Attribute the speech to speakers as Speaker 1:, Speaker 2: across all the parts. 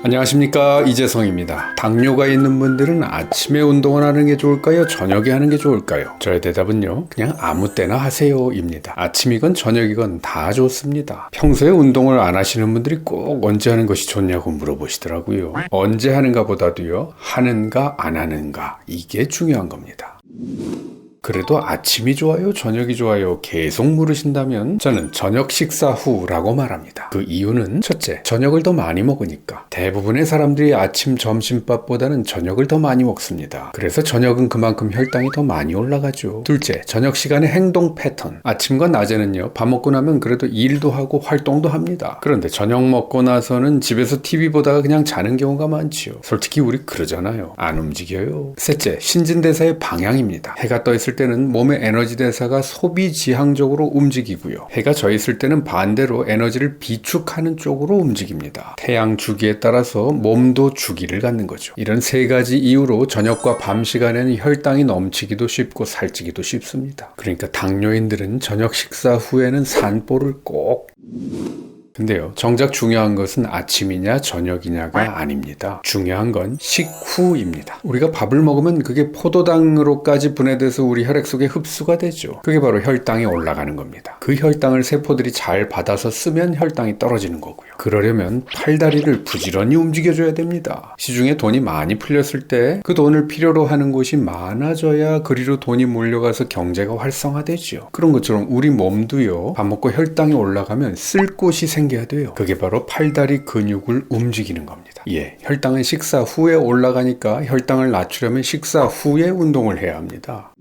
Speaker 1: 안녕하십니까, 이재성입니다. 당뇨가 있는 분들은 아침에 운동을 하는 게 좋을까요? 저녁에 하는 게 좋을까요? 저의 대답은요, 그냥 아무 때나 하세요 입니다. 아침이건 저녁이건 다 좋습니다. 평소에 운동을 안 하시는 분들이 꼭 언제 하는 것이 좋냐고 물어보시더라고요. 언제 하는가 보다도요, 하는가 안 하는가, 이게 중요한 겁니다. 그래도 아침이 좋아요? 저녁이 좋아요? 계속 물으신다면 저는 저녁 식사 후라고 말합니다. 그 이유는 첫째, 저녁을 더 많이 먹으니까. 대부분의 사람들이 아침 점심밥보다는 저녁을 더 많이 먹습니다. 그래서 저녁은 그만큼 혈당이 더 많이 올라가죠. 둘째, 저녁 시간의 행동 패턴. 아침과 낮에는요, 밥 먹고 나면 그래도 일도 하고 활동도 합니다. 그런데 저녁 먹고 나서는 집에서 TV 보다가 그냥 자는 경우가 많지요. 솔직히 우리 그러잖아요. 안 움직여요. 셋째, 신진대사의 방향입니다. 해가 떠 있을 때는 몸의 에너지 대사가 소비 지향적으로 움직이고요. 해가 져 있을 때는 반대로 에너지를 비축하는 쪽으로 움직입니다. 태양 주기에 따라서 몸도 주기를 갖는 거죠. 이런 세 가지 이유로 저녁과 밤 시간에는 혈당이 넘치기도 쉽고 살찌기도 쉽습니다. 그러니까 당뇨인들은 저녁 식사 후에는 산보를 꼭. 근데요, 정작 중요한 것은 아침이냐 저녁이냐가 아닙니다. 중요한 건 식후입니다. 우리가 밥을 먹으면 그게 포도당으로까지 분해돼서 우리 혈액 속에 흡수가 되죠. 그게 바로 혈당이 올라가는 겁니다. 그 혈당을 세포들이 잘 받아서 쓰면 혈당이 떨어지는 거고요. 그러려면 팔다리를 부지런히 움직여줘야 됩니다. 시중에 돈이 많이 풀렸을 때 그 돈을 필요로 하는 곳이 많아져야 그리로 돈이 몰려가서 경제가 활성화되죠. 그런 것처럼 우리 몸도요, 밥 먹고 혈당이 올라가면 쓸 곳이 생겨야 돼요. 그게 바로 팔다리 근육을 움직이는 겁니다. 혈당은 식사 후에 올라가니까 혈당을 낮추려면 식사 후에 운동을 해야 합니다.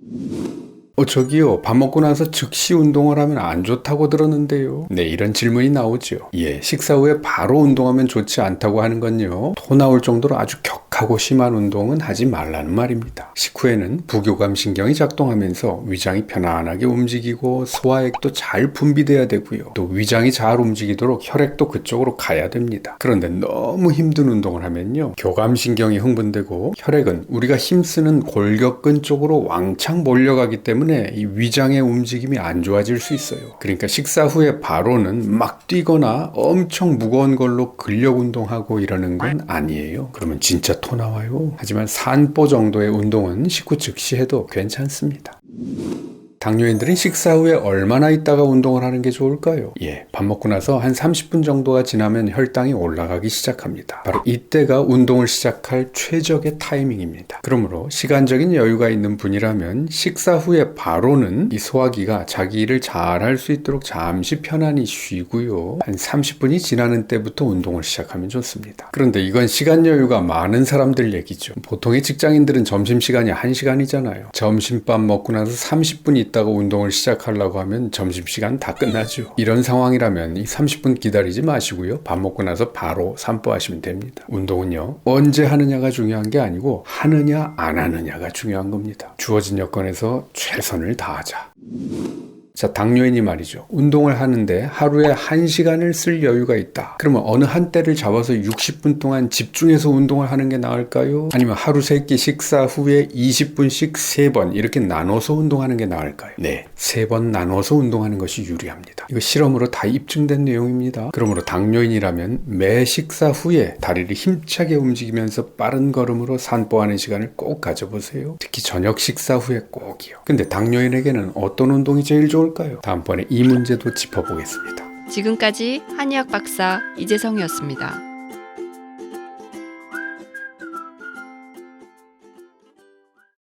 Speaker 1: 저기요, 밥 먹고 나서 즉시 운동을 하면 안 좋다고 들었는데요. 네, 이런 질문이 나오죠. 식사 후에 바로 운동하면 좋지 않다고 하는 건요, 토 나올 정도로 아주 격하고 심한 운동은 하지 말라는 말입니다. 식후에는 부교감 신경이 작동하면서 위장이 편안하게 움직이고 소화액도 잘 분비돼야 되고요. 또 위장이 잘 움직이도록 혈액도 그쪽으로 가야 됩니다. 그런데 너무 힘든 운동을 하면요, 교감 신경이 흥분되고 혈액은 우리가 힘쓰는 골격근 쪽으로 왕창 몰려가기 때문에 이 위장의 움직임이 안 좋아질 수 있어요. 그러니까 식사 후에 바로는 막 뛰거나 엄청 무거운 걸로 근력 운동하고 이러는 건 아니에요. 그러면 진짜 토 나와요. 하지만 산보 정도의 운동은 식후 즉시 해도 괜찮습니다. 당뇨인들은 식사 후에 얼마나 있다가 운동을 하는 게 좋을까요? 밥 먹고 나서 한 30분 정도가 지나면 혈당이 올라가기 시작합니다. 바로 이때가 운동을 시작할 최적의 타이밍입니다. 그러므로 시간적인 여유가 있는 분이라면 식사 후에 바로는 이 소화기가 자기 일을 잘 할 수 있도록 잠시 편안히 쉬고요, 한 30분이 지나는 때부터 운동을 시작하면 좋습니다. 그런데 이건 시간 여유가 많은 사람들 얘기죠. 보통의 직장인들은 점심시간이 1시간이잖아요. 점심밥 먹고 나서 30분 있다가 운동을 시작하려고 하면 점심시간 다 끝나죠. 이런 상황이라면 이 30분 기다리지 마시고요, 밥 먹고 나서 바로 산보하시면 됩니다. 운동은요, 언제 하느냐가 중요한 게 아니고 하느냐 안 하느냐가 중요한 겁니다. 주어진 여건에서 최선을 다하자. 자, 당뇨인이 말이죠, 운동을 하는데 하루에 1시간을 쓸 여유가 있다. 그러면 어느 한 때를 잡아서 60분 동안 집중해서 운동을 하는 게 나을까요? 아니면 하루 3끼 식사 후에 20분씩 3번 이렇게 나눠서 운동하는 게 나을까요? 네, 3번 나눠서 운동하는 것이 유리합니다. 이거 실험으로 다 입증된 내용입니다. 그러므로 당뇨인이라면 매 식사 후에 다리를 힘차게 움직이면서 빠른 걸음으로 산보하는 시간을 꼭 가져보세요. 특히 저녁 식사 후에 꼭이요. 근데 당뇨인에게는 어떤 운동이 제일 좋을까요? 다음번에 이 문제도 짚어보겠습니다.
Speaker 2: 지금까지 한의학 박사 이재성이었습니다.